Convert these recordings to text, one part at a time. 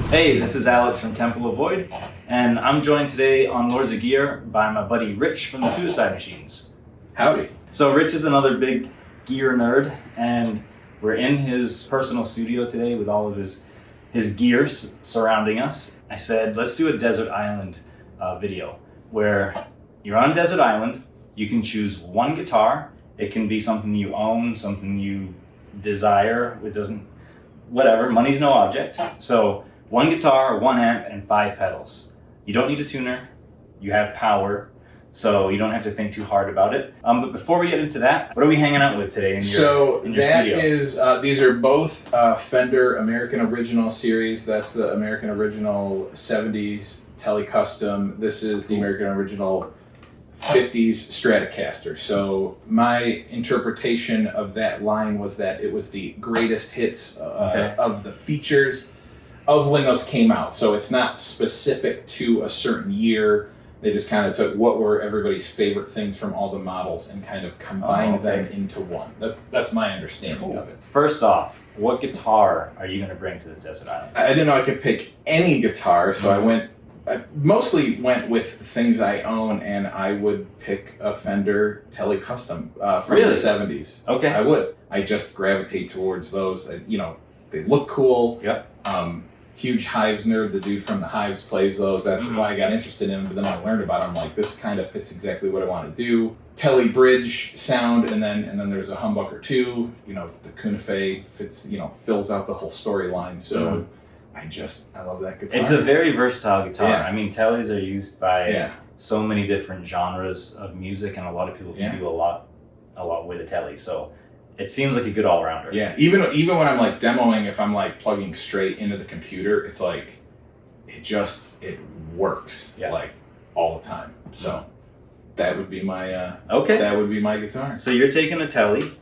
Hey, this is Alex from Temple of Void, and I'm joined today on Lords of Gear by my buddy Rich from the Suicide Machines. Howdy. So Rich is another big gear nerd, and we're in his personal studio today with all of his gears surrounding us. I said, let's do a desert island video where you're on a desert island. You can choose one guitar. It can be something you own, something you desire. It doesn't, whatever, money's no object. So one guitar, one amp, and 5 pedals. You don't need a tuner. You have power, so you don't have to think too hard about it. But before we get into that, what are we hanging out with today in your studio? These are both Fender American Original series. That's the American Original 70s Tele Custom. This is the American Original 50s Stratocaster. So my interpretation of that line was that it was the greatest hits of the features of when those came out. So it's not specific to a certain year. They just kind of took what were everybody's favorite things from all the models and kind of combined them into one. That's my understanding of it. First off, what guitar are you going to bring to this desert island? I didn't know I could pick any guitar, so I mostly went with things I own, and I would pick a Fender Tele Custom from the 70s. Okay. I would. I just gravitate towards those. They look cool. Yep. Huge Hives nerd. The dude from the Hives plays those. That's why I got interested in them. But then I learned about them. I'm like, this kind of fits exactly what I want to do. Tele bridge sound, and then there's a humbucker too. The Kunafe fits. Fills out the whole storyline. So I love that guitar. It's a very versatile guitar. Yeah. I mean, teles are used by so many different genres of music, and a lot of people can do a lot with a tele. So it seems like a good all-rounder. Yeah, even when I'm like demoing, if I'm like plugging straight into the computer, it's like it works like all the time. So that would be my that would be my guitar. So you're taking a tele.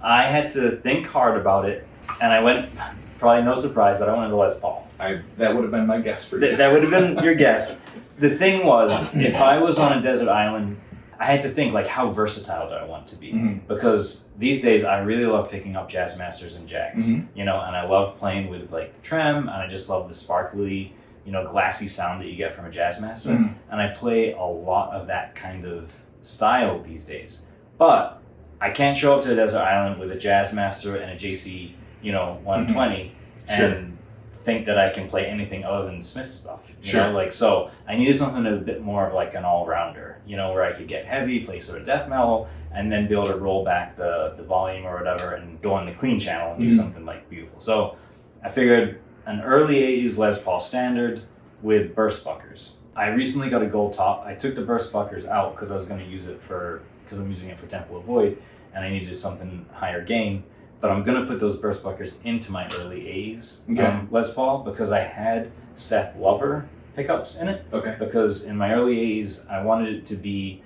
I had to think hard about it, and I went, probably no surprise, but I went to Les Paul. That would have been my guess for you. That would have been your guess. The thing was, if I was on a desert island, I had to think, like, how versatile do I want to be? Because these days I really love picking up jazz masters and jacks, and I love playing with like the trem, and I just love the sparkly, glassy sound that you get from a jazz master. And I play a lot of that kind of style these days. But I can't show up to a desert island with a jazz master and a JC, 120 and think that I can play anything other than Smith stuff. So I needed something a bit more of like an all-rounder, where I could get heavy, play sort of death metal, and then be able to roll back the volume or whatever and go on the clean channel and do something like beautiful. So I figured an early 80s Les Paul standard with burst buckers. I recently got a gold top. I took the burst buckers out because I was going to use it because I'm using it for Temple of Void, and I needed something higher gain. But I'm going to put those burst buckers into my early A's Les Paul because I had Seth Lover pickups in it. Okay. Because in my early A's, I wanted it to be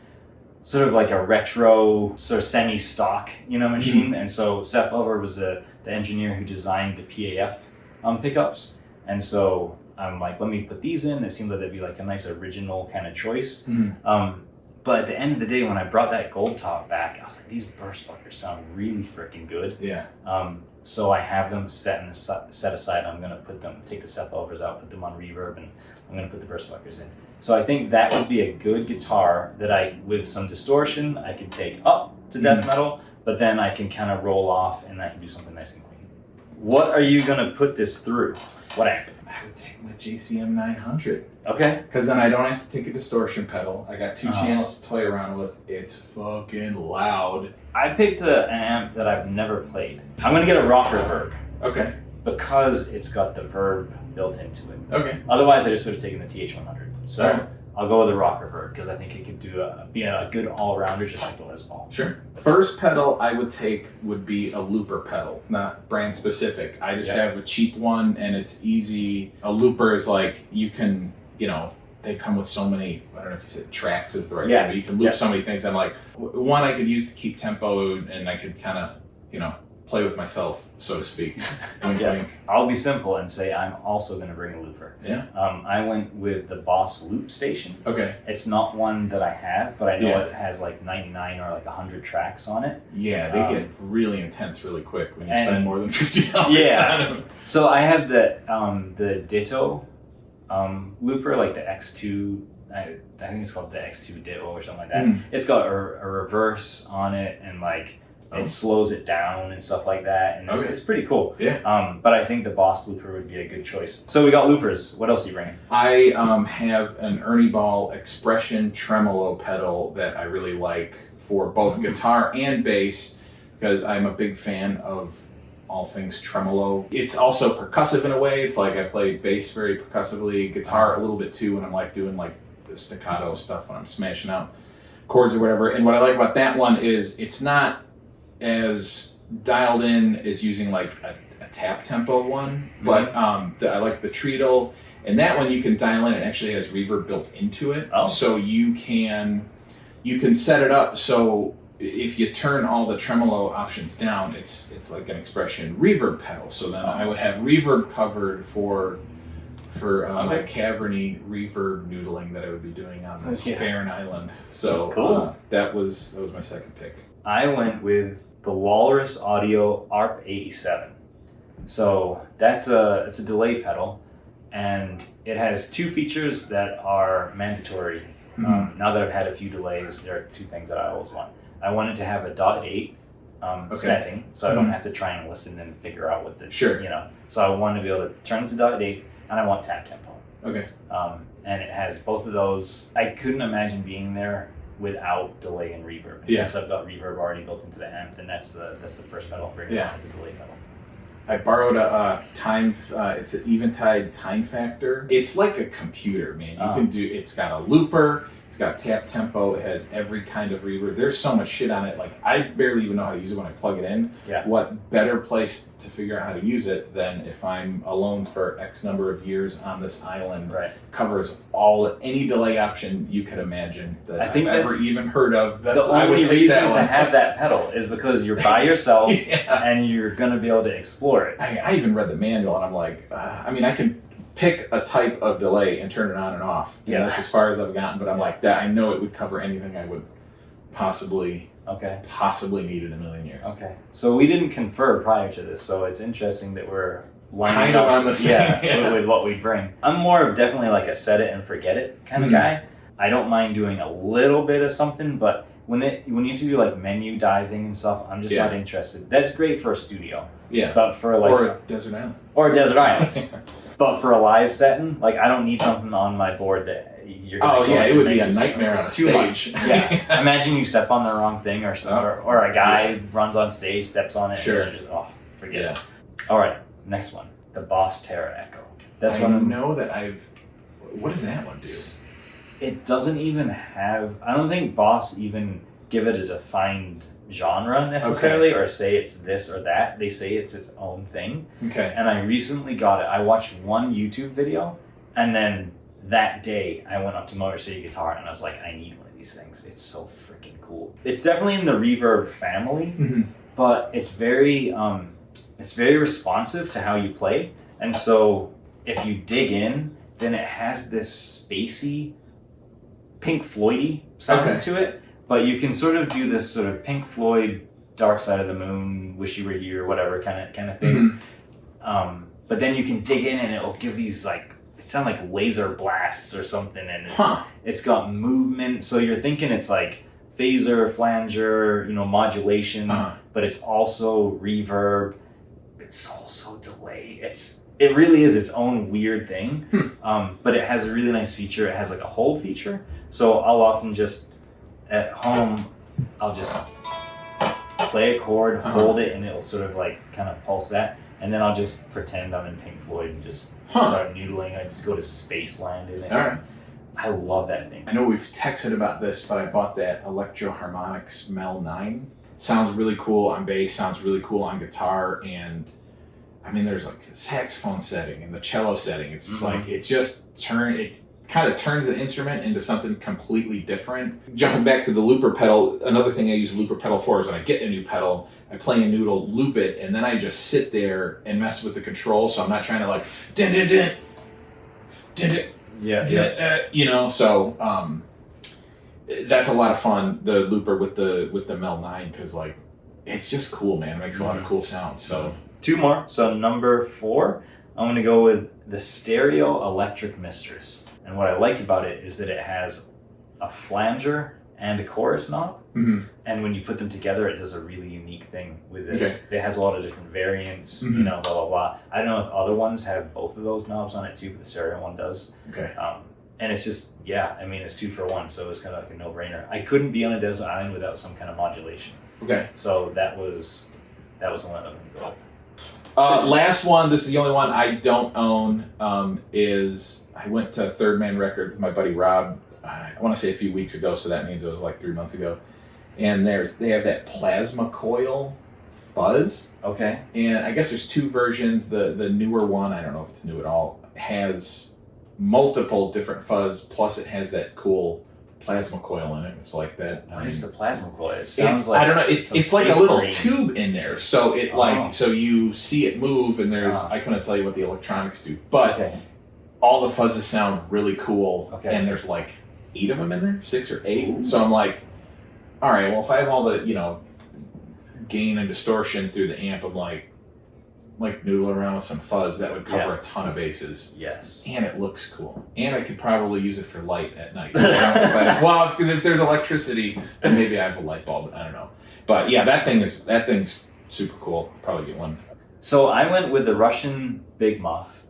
sort of like a retro, sort of semi-stock, machine. And so Seth Lover was the engineer who designed the PAF pickups. And so I'm like, let me put these in. It seemed like that'd be like a nice original kind of choice. But at the end of the day, when I brought that gold top back, I was like, these burst buckers sound really freaking good. Yeah. So I have them set aside. I'm going to take the Seth Lovers out, put them on reverb, and I'm going to put the burst buckers in. So I think that would be a good guitar that with some distortion, I could take up to death metal, but then I can kind of roll off and I can do something nice and clean. What are you going to put this through? What amp? I would take my JCM 900. Okay. Because then I don't have to take a distortion pedal. I got 2 channels to toy around with. It's fucking loud. I picked an amp that I've never played. I'm going to get a rocker verb. Okay. Because it's got the verb built into it. Okay. Otherwise, I just would have taken the TH100. So I'll go with the rocker verb because I think it could be a good all-rounder just like the Les Paul. Sure. First pedal I would take would be a looper pedal, not brand specific. I just have a cheap one and it's easy. A looper is like you can, they come with so many, I don't know if you said tracks is the right word, but you can loop so many things. I'm like, one I could use to keep tempo and I could kind of, play with myself, so to speak. I'll be simple and say I'm also going to bring a looper. Yeah. I went with the Boss Loop Station. Okay. It's not one that I have, but I know it has like 99 or like 100 tracks on it. Yeah, they get really intense really quick when you spend more than $50 on them. So I have the Ditto looper, like the X2. I think it's called the X2 Ditto or something like that. It's got a reverse on it, and like it slows it down and stuff like that, and it's pretty cool. Yeah. But I think the Boss looper would be a good choice. So we got loopers. What else are you bringing? I have an Ernie Ball Expression tremolo pedal that I really like for both guitar and bass, because I'm a big fan of all things tremolo. It's also percussive in a way. It's like I play bass very percussively, guitar a little bit too when I'm like doing like the staccato stuff when I'm smashing out chords or whatever. And what I like about that one is it's not as dialed in as using like a tap tempo one, but I like the treadle, and that one you can dial in. It actually has reverb built into it, so you can set it up so if you turn all the tremolo options down, it's like an Expression reverb pedal. So then I would have reverb covered for my caverny reverb noodling that I would be doing on this barren island. So cool. That was my second pick. I went with the Walrus Audio ARP 87. So it's a delay pedal, and it has two features that are mandatory. Now that I've had a few delays, there are two things that I always want. I wanted to have a .8 setting, so I don't have to try and listen and figure out what the So I wanted to be able to turn it to .8, and I want tap tempo. Okay. And it has both of those. I couldn't imagine being there without delay and reverb. And since I've got reverb already built into the amp, then that's the first pedal I'm bringing as a delay pedal. I borrowed a time. It's an Eventide Time Factor. It's like a computer, man. You can do. It's got a looper. It's got tap tempo. It has every kind of reverb. There's so much shit on it. Like I barely even know how to use it when I plug it in. Yeah. What better place to figure out how to use it than if I'm alone for X number of years on this island? Right. Covers any delay option you could imagine that I think I've ever even heard of. The only reason to have that pedal is because you're by yourself and you're going to be able to explore it. I even read the manual and I'm like, I can pick a type of delay and turn it on and off. And that's as far as I've gotten, but I'm like that. I know it would cover anything I would possibly need in a million years. Okay. So we didn't confer prior to this, so it's interesting that we're lining kind of up on the same with what we bring. I'm more of definitely like a set it and forget it kind of guy. I don't mind doing a little bit of something, but when you have to do like menu diving and stuff, I'm just not interested. That's great for a studio. Yeah. But for like or a desert island. Or a desert island. But for a live setting, like I don't need something on my board that you're gonna it would be a nightmare on a stage. Imagine you step on the wrong thing or a guy runs on stage, steps on it, and just, forget it. All right, next one. The Boss Terra Echo. That's I know that what does that one do? It doesn't even have, I don't think Boss even give it a defined genre necessarily or say it's this or that. They say it's its own thing. Okay. And I recently got it. I watched one YouTube video, and then that day I went up to Motor City Guitar and I was like, I need one of these things. It's so freaking cool. It's definitely in the reverb family, but it's very responsive to how you play. And so if you dig in, then it has this spacey Pink Floyd-y sound to it. But you can sort of do this sort of Pink Floyd, Dark Side of the Moon, Wish You Were Here, whatever kind of thing. But then you can dig in and it'll give these like, it sound like laser blasts or something, and it's got movement. So you're thinking it's like phaser, flanger, modulation, but it's also reverb. It's also delay. It really is its own weird thing. But it has a really nice feature. It has like a hold feature. So I'll often just at home, I'll just play a chord, hold it, and it'll sort of like kind of pulse that. And then I'll just pretend I'm in Pink Floyd and just start noodling. I just go to Spaceland in it. All right. I love that thing. I know we've texted about this, but I bought that Electro Harmonix Mel 9. Sounds really cool on bass, sounds really cool on guitar, and there's like the saxophone setting and the cello setting. It's just like it kind of turns the instrument into something completely different. Jumping back to the looper pedal, another thing I use a looper pedal for is when I get a new pedal, I play a noodle, loop it, and then I just sit there and mess with the control. So I'm not trying to like So that's a lot of fun. The looper with the Mel 9, because like it's just cool, man. It makes a lot of cool sounds. So 2 more. So number 4, I'm gonna go with the Stereo Electric Mistress. And what I like about it is that it has a flanger and a chorus knob. Mm-hmm. And when you put them together, it does a really unique thing with this. Okay. It has a lot of different variants, you know, blah, blah, blah. I don't know if other ones have both of those knobs on it too, but the stereo one does. Okay. And it's just, yeah, I mean, it's 2 for 1, so it's kind of like a no-brainer. I couldn't be on a desert island without some kind of modulation. Okay. So that was the one I'm going to go with. Last one, this is the only one I don't own, is I went to Third Man Records with my buddy Rob, I want to say a few weeks ago, so that means it was like 3 months ago. And they have that plasma coil fuzz. Okay. And I guess there's 2 versions. The newer one, I don't know if it's new at all, has multiple different fuzz, plus it has that cool plasma coil in it. It's like that. What is the plasma coil? It sounds like, I don't know. It's like a little tube in there, so it so you see it move, and there's I couldn't tell you what the electronics do, but all the fuzzes sound really cool. Okay. And there's like 8 of them in there, 6 or 8. Ooh. So I'm like, all right, well, if I have all the gain and distortion through the amp, I'm like noodling around with some fuzz, that would cover a ton of bases. Yes. And it looks cool. And I could probably use it for light at night. If there's electricity, then maybe I have a light bulb. I don't know. But yeah, that thing's super cool. Probably get one. So I went with the Russian Big Muff.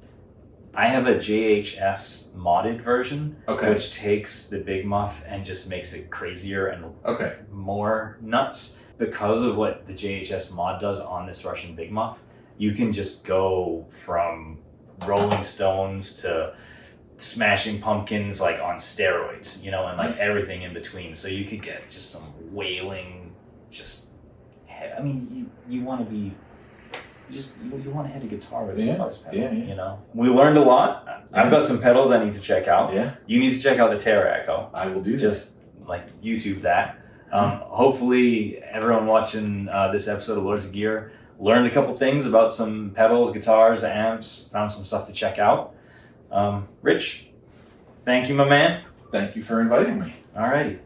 I have a JHS modded version, which takes the Big Muff and just makes it crazier and more nuts. Because of what the JHS mod does on this Russian Big Muff, you can just go from Rolling Stones to Smashing Pumpkins like on steroids, and like everything in between. So you could get just some wailing, I mean, you want to be, you want to hit a guitar with a fuzz pedal, We learned a lot. I've got some pedals I need to check out. Yeah. You need to check out the Terra Echo. I will do that. Just like YouTube that. Hopefully everyone watching this episode of Lords of Gear learned a couple things about some pedals, guitars, amps, found some stuff to check out. Rich, thank you, my man. Thank you for inviting me. All righty.